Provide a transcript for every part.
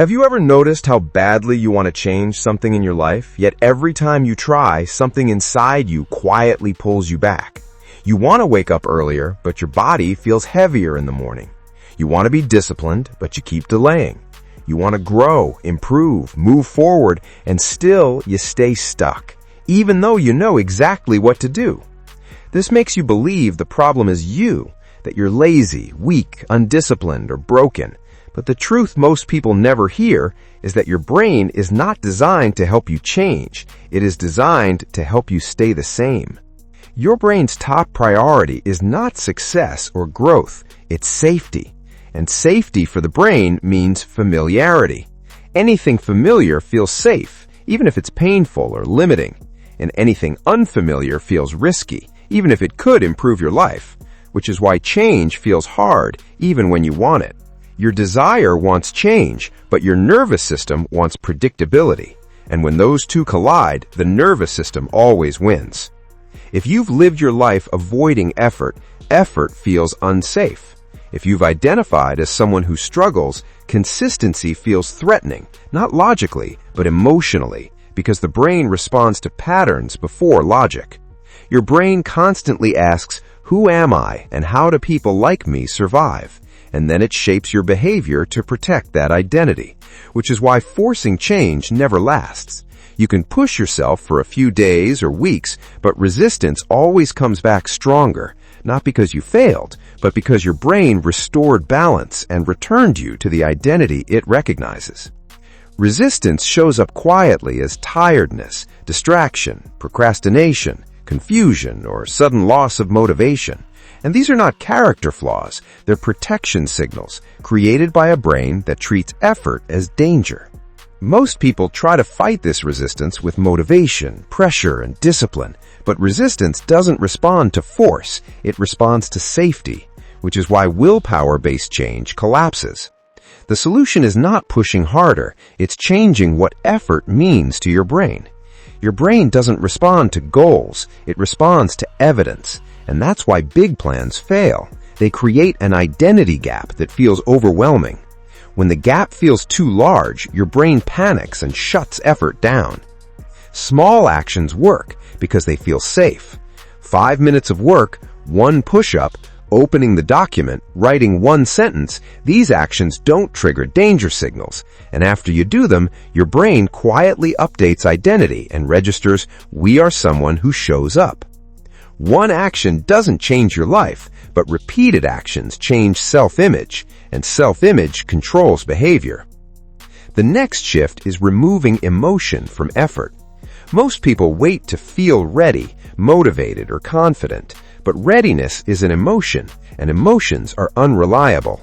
Have you ever noticed how badly you want to change something in your life, yet every time you try, something inside you quietly pulls you back? You want to wake up earlier, but your body feels heavier in the morning. You want to be disciplined, but you keep delaying. You want to grow, improve, move forward, and still you stay stuck, even though you know exactly what to do. This makes you believe the problem is you, that you're lazy, weak, undisciplined, or broken. But the truth most people never hear is that your brain is not designed to help you change. It is designed to help you stay the same. Your brain's top priority is not success or growth, it's safety. And safety for the brain means familiarity. Anything familiar feels safe, even if it's painful or limiting. And anything unfamiliar feels risky, even if it could improve your life. Which is why change feels hard, even when you want it. Your desire wants change, but your nervous system wants predictability. And when those two collide, the nervous system always wins. If you've lived your life avoiding effort, effort feels unsafe. If you've identified as someone who struggles, consistency feels threatening, not logically, but emotionally, because the brain responds to patterns before logic. Your brain constantly asks, "Who am I, and how do people like me survive?" And then it shapes your behavior to protect that identity, which is why forcing change never lasts. You can push yourself for a few days or weeks, but resistance always comes back stronger, not because you failed, but because your brain restored balance and returned you to the identity it recognizes. Resistance shows up quietly as tiredness, distraction, procrastination, confusion, or sudden loss of motivation. And these are not character flaws, they're protection signals created by a brain that treats effort as danger. Most people try to fight this resistance with motivation, pressure, and discipline, but resistance doesn't respond to force, it responds to safety, which is why willpower-based change collapses. The solution is not pushing harder, it's changing what effort means to your brain. Your brain doesn't respond to goals, it responds to evidence. And that's why big plans fail. They create an identity gap that feels overwhelming. When the gap feels too large, your brain panics and shuts effort down. Small actions work because they feel safe. 5 minutes of work, 1 push-up, opening the document, writing 1 sentence, these actions don't trigger danger signals. And after you do them, your brain quietly updates identity and registers, "We are someone who shows up." One action doesn't change your life, but repeated actions change self-image, and self-image controls behavior. The next shift is removing emotion from effort. Most people wait to feel ready, motivated, or confident, but readiness is an emotion, and emotions are unreliable.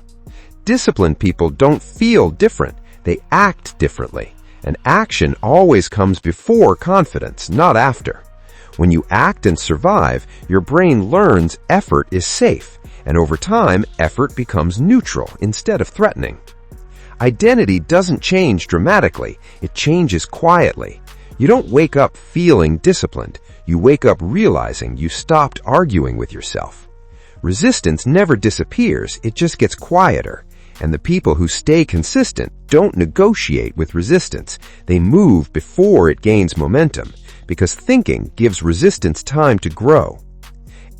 Disciplined people don't feel different, they act differently, and action always comes before confidence, not after. When you act and survive, your brain learns effort is safe, and over time, effort becomes neutral instead of threatening. Identity doesn't change dramatically, it changes quietly. You don't wake up feeling disciplined, you wake up realizing you stopped arguing with yourself. Resistance never disappears, it just gets quieter. And the people who stay consistent don't negotiate with resistance, they move before it gains momentum. Because thinking gives resistance time to grow.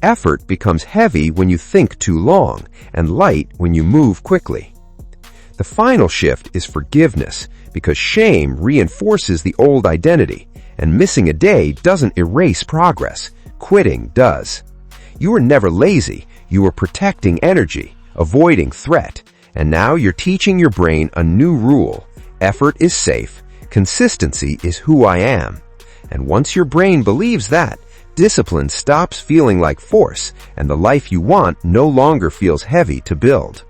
Effort becomes heavy when you think too long, and light when you move quickly. The final shift is forgiveness, because shame reinforces the old identity, and missing a day doesn't erase progress, quitting does. You were never lazy, you were protecting energy, avoiding threat, and now you're teaching your brain a new rule. Effort is safe, consistency is who I am. And once your brain believes that, discipline stops feeling like force, and the life you want no longer feels heavy to build.